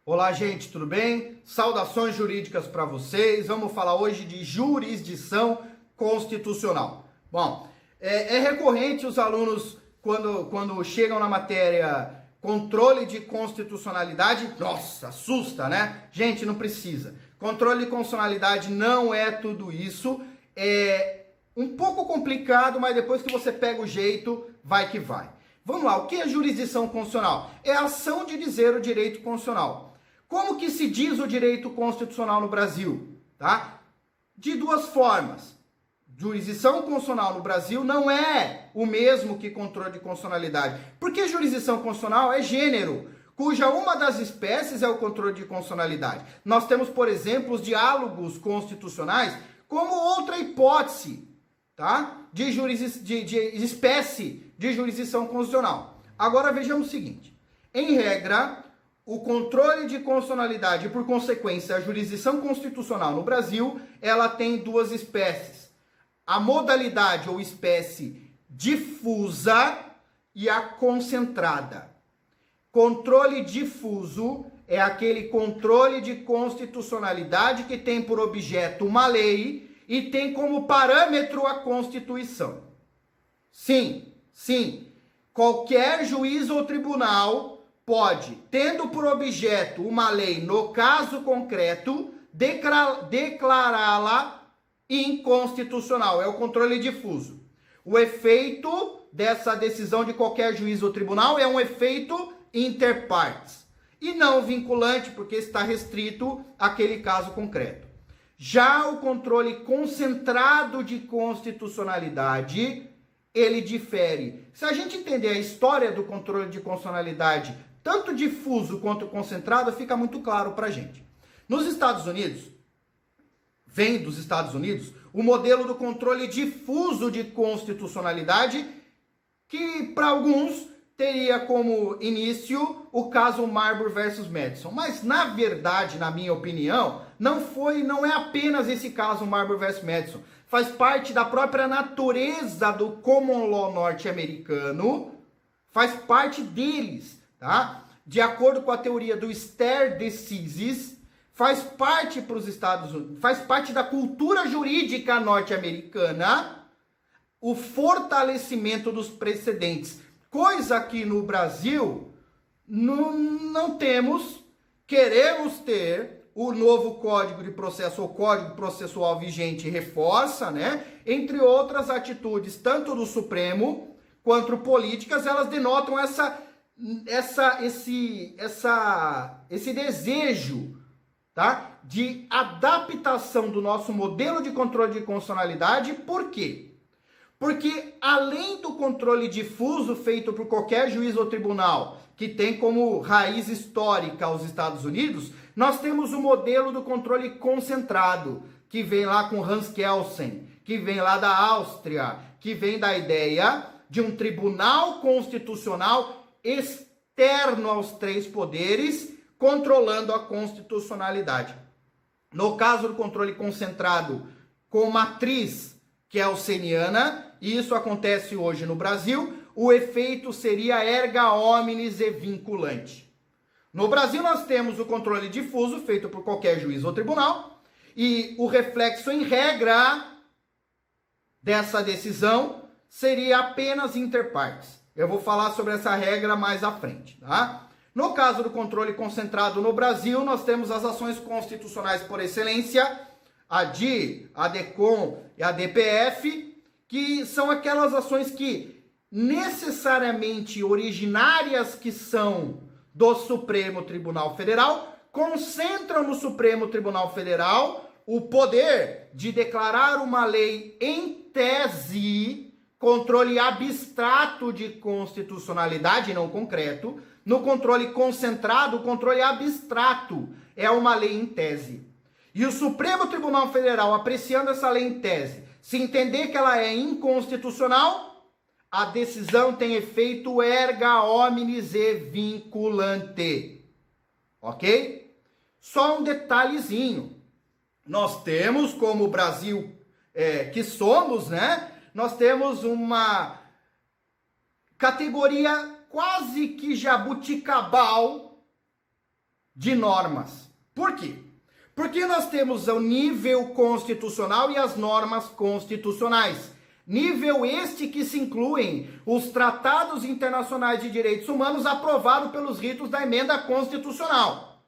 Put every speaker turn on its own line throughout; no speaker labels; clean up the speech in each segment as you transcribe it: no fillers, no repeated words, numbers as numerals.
Olá, gente, tudo bem? Saudações jurídicas para vocês. Vamos falar hoje de jurisdição constitucional. Bom, é recorrente os alunos, quando chegam na matéria controle de constitucionalidade, nossa, assusta, né? Gente, não precisa. Controle de constitucionalidade não é tudo isso. É um pouco complicado, mas depois que você pega o jeito, vai que vai. Vamos lá, o que é jurisdição constitucional? É a ação de dizer o direito constitucional. Como que se diz o direito constitucional no Brasil? Tá? De duas formas. Jurisdição constitucional no Brasil não é o mesmo que controle de constitucionalidade. Porque jurisdição constitucional é gênero, cuja uma das espécies é o controle de constitucionalidade. Nós temos, por exemplo, os diálogos constitucionais como outra hipótese, tá? de espécie de jurisdição constitucional. Agora vejamos o seguinte. Em regra, o controle de constitucionalidade e, por consequência, a jurisdição constitucional no Brasil, ela tem duas espécies. A modalidade ou espécie difusa e a concentrada. Controle difuso é aquele controle de constitucionalidade que tem por objeto uma lei e tem como parâmetro a Constituição. Sim, qualquer juiz ou tribunal pode, tendo por objeto uma lei, no caso concreto, declará-la inconstitucional. É o controle difuso. O efeito dessa decisão de qualquer juiz ou tribunal é um efeito inter partes. E não vinculante, porque está restrito àquele caso concreto. Já o controle concentrado de constitucionalidade, ele difere. Se a gente entender a história do controle de constitucionalidade, tanto difuso quanto concentrado, fica muito claro para a gente. Nos Estados Unidos, vem dos Estados Unidos, o modelo do controle difuso de constitucionalidade, que para alguns teria como início o caso Marbury versus Madison. Mas, na verdade, na minha opinião, não é apenas esse caso Marbury versus Madison. Faz parte da própria natureza do common law norte-americano, faz parte deles. Tá? De acordo com a teoria do stare decisis, faz parte para os Estados Unidos, faz parte da cultura jurídica norte-americana o fortalecimento dos precedentes, coisa que no Brasil não temos. Queremos ter o novo Código de Processo, ou Código Processual vigente, reforça, né? Entre outras atitudes, tanto do Supremo quanto políticas, elas denotam esse desejo, tá? De adaptação do nosso modelo de controle de constitucionalidade. Por quê? Porque além do controle difuso feito por qualquer juiz ou tribunal, que tem como raiz histórica os Estados Unidos, nós temos o modelo do controle concentrado, que vem lá com Hans Kelsen, que vem lá da Áustria, que vem da ideia de um tribunal constitucional externo aos três poderes, controlando a constitucionalidade. No caso do controle concentrado com matriz kelseniana, e isso acontece hoje no Brasil, o efeito seria erga omnes e vinculante. No Brasil nós temos o controle difuso feito por qualquer juiz ou tribunal, e o reflexo em regra dessa decisão seria apenas inter partes. Eu vou falar sobre essa regra mais à frente, tá? No caso do controle concentrado no Brasil, nós temos as ações constitucionais por excelência, a DI, a DECOM e a DPF, que são aquelas ações que necessariamente originárias que são do Supremo Tribunal Federal, concentram no Supremo Tribunal Federal o poder de declarar uma lei em tese, controle abstrato de constitucionalidade, não concreto. No controle concentrado, o controle abstrato é uma lei em tese. E o Supremo Tribunal Federal, apreciando essa lei em tese, se entender que ela é inconstitucional, a decisão tem efeito erga omnes e vinculante. Ok? Só um detalhezinho. Nós temos, como o Brasil que somos, né? Nós temos uma categoria quase que jabuticabal de normas. Por quê? Porque nós temos o nível constitucional e as normas constitucionais. Nível este que se incluem os tratados internacionais de direitos humanos aprovados pelos ritos da emenda constitucional.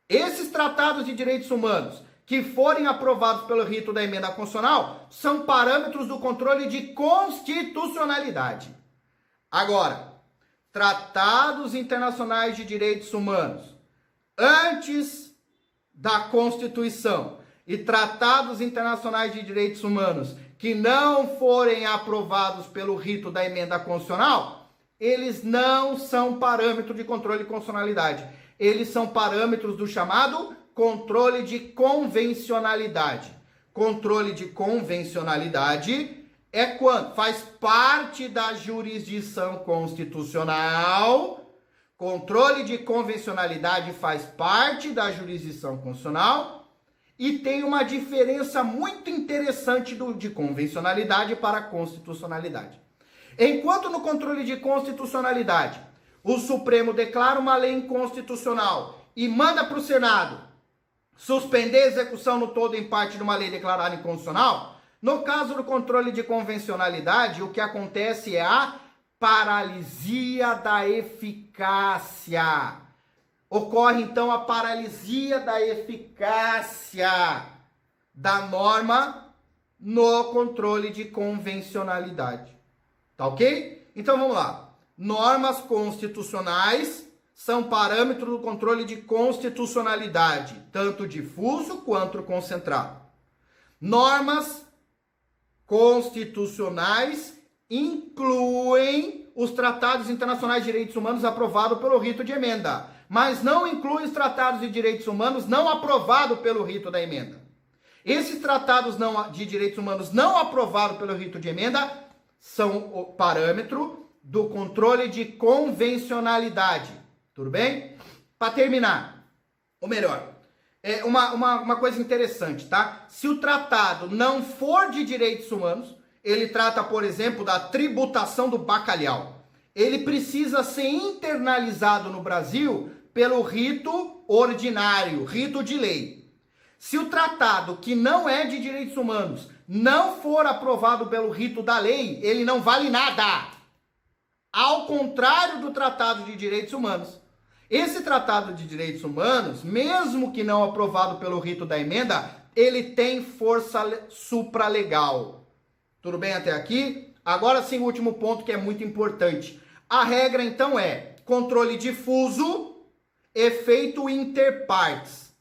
Esses tratados de direitos humanos que forem aprovados pelo rito da emenda constitucional são parâmetros do controle de constitucionalidade. Agora, tratados internacionais de direitos humanos antes da Constituição e tratados internacionais de direitos humanos que não forem aprovados pelo rito da emenda constitucional, eles não são parâmetro de controle de constitucionalidade. Eles são parâmetros do chamado controle de convencionalidade. Controle de convencionalidade é quando faz parte da jurisdição constitucional. Controle de convencionalidade faz parte da jurisdição constitucional e tem uma diferença muito interessante de convencionalidade para constitucionalidade. Enquanto no controle de constitucionalidade, o Supremo declara uma lei inconstitucional e manda para o Senado suspender a execução no todo ou em parte de uma lei declarada inconstitucional, no caso do controle de convencionalidade, o que acontece é a paralisia da eficácia. Ocorre, então, a paralisia da eficácia da norma no controle de convencionalidade. Tá ok? Então, vamos lá. Normas constitucionais são parâmetros do controle de constitucionalidade, tanto difuso quanto concentrado. Normas constitucionais incluem os tratados internacionais de direitos humanos aprovados pelo rito de emenda, mas não incluem os tratados de direitos humanos não aprovados pelo rito da emenda. Esses tratados de direitos humanos não aprovados pelo rito de emenda são o parâmetro do controle de convencionalidade. Tudo bem? Para terminar, ou melhor, uma coisa interessante, tá? Se o tratado não for de direitos humanos, ele trata, por exemplo, da tributação do bacalhau. Ele precisa ser internalizado no Brasil pelo rito ordinário, rito de lei. Se o tratado que não é de direitos humanos não for aprovado pelo rito da lei, ele não vale nada. Ao contrário do tratado de direitos humanos. Esse tratado de direitos humanos, mesmo que não aprovado pelo rito da emenda, ele tem força supralegal. Tudo bem até aqui? Agora sim, o último ponto que é muito importante. A regra, então, é controle difuso, efeito inter partes,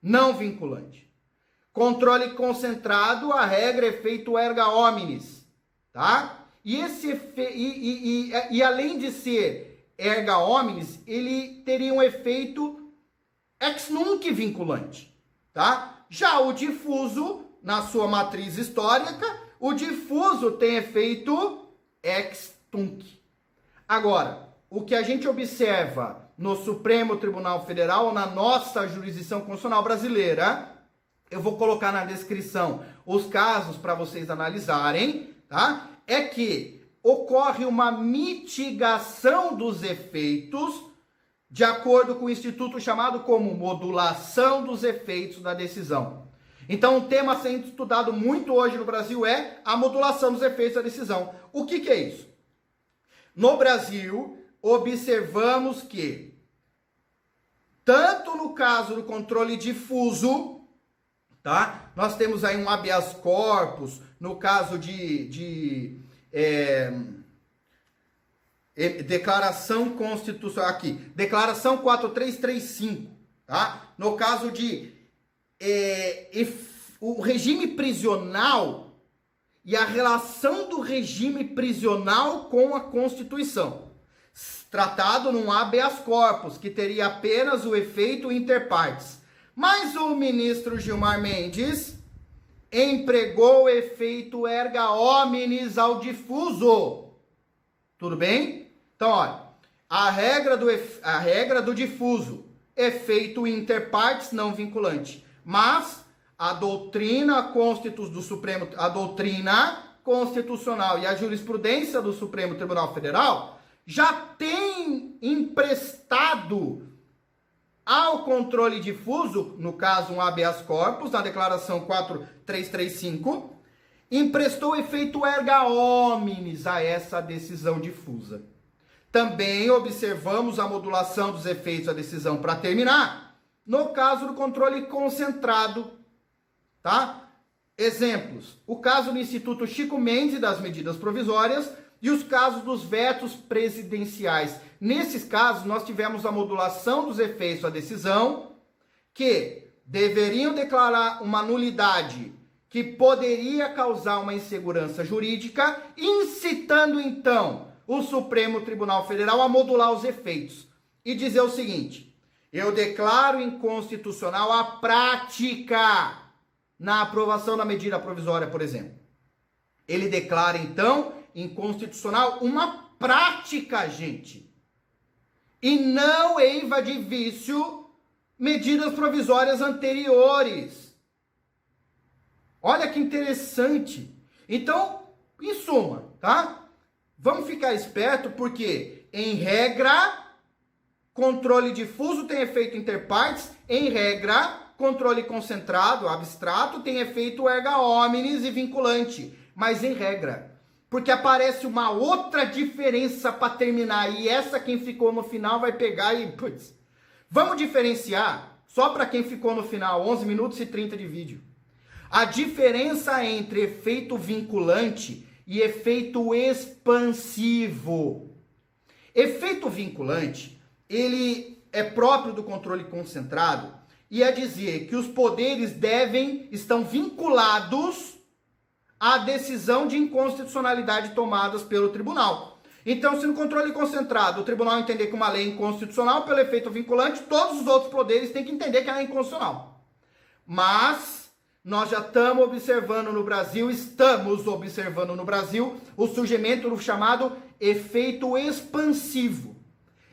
não vinculante. Controle concentrado, a regra é efeito erga omnes, tá? E além de ser erga omnes, ele teria um efeito ex nunc vinculante, tá? Já o difuso, na sua matriz histórica, o difuso tem efeito ex tunc. Agora, o que a gente observa no Supremo Tribunal Federal, na nossa jurisdição constitucional brasileira, eu vou colocar na descrição os casos para vocês analisarem, tá? É que ocorre uma mitigação dos efeitos de acordo com o instituto chamado como modulação dos efeitos da decisão. Então, um tema sendo estudado muito hoje no Brasil é a modulação dos efeitos da decisão. O que é isso? No Brasil, observamos que, tanto no caso do controle difuso, tá? Nós temos aí um habeas corpus, no caso de declaração constitucional, aqui, declaração 4335, tá? No caso de o regime prisional e a relação do regime prisional com a Constituição, tratado num habeas corpus, que teria apenas o efeito inter partes. Mas o ministro Gilmar Mendes empregou o efeito erga omnes ao difuso. Tudo bem? Então, olha, a regra do difuso, efeito inter partes não vinculante. Mas a doutrina do Supremo, a doutrina constitucional e a jurisprudência do Supremo Tribunal Federal já tem emprestado ao controle difuso, no caso um habeas corpus, na declaração 4335, emprestou efeito erga omnes a essa decisão difusa. Também observamos a modulação dos efeitos da decisão para terminar, no caso do controle concentrado, tá? Exemplos, o caso do Instituto Chico Mendes das medidas provisórias e os casos dos vetos presidenciais. Nesses casos, nós tivemos a modulação dos efeitos da decisão, que deveriam declarar uma nulidade que poderia causar uma insegurança jurídica, incitando então o Supremo Tribunal Federal a modular os efeitos e dizer o seguinte: eu declaro inconstitucional a prática na aprovação da medida provisória, por exemplo. Ele declara então inconstitucional uma prática, gente, e não eiva de vício medidas provisórias anteriores. Olha que interessante. Então, em suma, tá? Vamos ficar esperto porque, em regra, controle difuso tem efeito interpartes, em regra, controle concentrado, abstrato, tem efeito erga omnes e vinculante, mas em regra. Porque aparece uma outra diferença para terminar, e essa quem ficou no final vai pegar e... Putz, vamos diferenciar, só para quem ficou no final, 11 minutos e 30 de vídeo. A diferença entre efeito vinculante e efeito expansivo. Efeito vinculante, ele é próprio do controle concentrado e é dizer que os poderes estão vinculados à decisão de inconstitucionalidade tomadas pelo tribunal. Então, se no controle concentrado o tribunal entender que uma lei é inconstitucional pelo efeito vinculante, todos os outros poderes têm que entender que ela é inconstitucional. Mas nós já estamos observando no Brasil o surgimento do chamado efeito expansivo.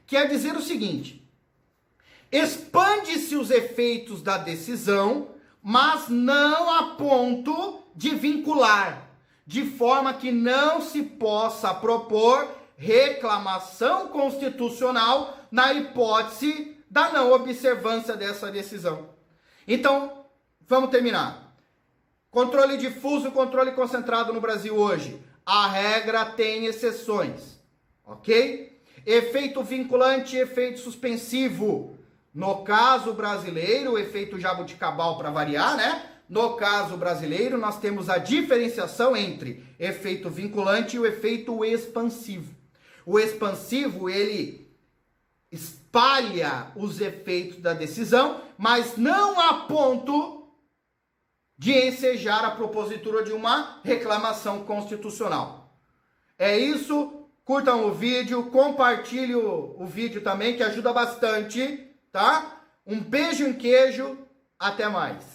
Quer dizer o seguinte: expande-se os efeitos da decisão, mas não a ponto de vincular, de forma que não se possa propor reclamação constitucional na hipótese da não observância dessa decisão. Então, vamos terminar. Controle difuso, controle concentrado no Brasil hoje. A regra tem exceções, ok? Efeito vinculante e efeito suspensivo. No caso brasileiro, o efeito jabuticabal para variar, né? No caso brasileiro, nós temos a diferenciação entre efeito vinculante e o efeito expansivo. O expansivo, ele espalha os efeitos da decisão, mas não a ponto de ensejar a propositura de uma reclamação constitucional. É isso, curtam o vídeo, compartilhem o vídeo também, que ajuda bastante, tá? Um beijo em queijo, até mais.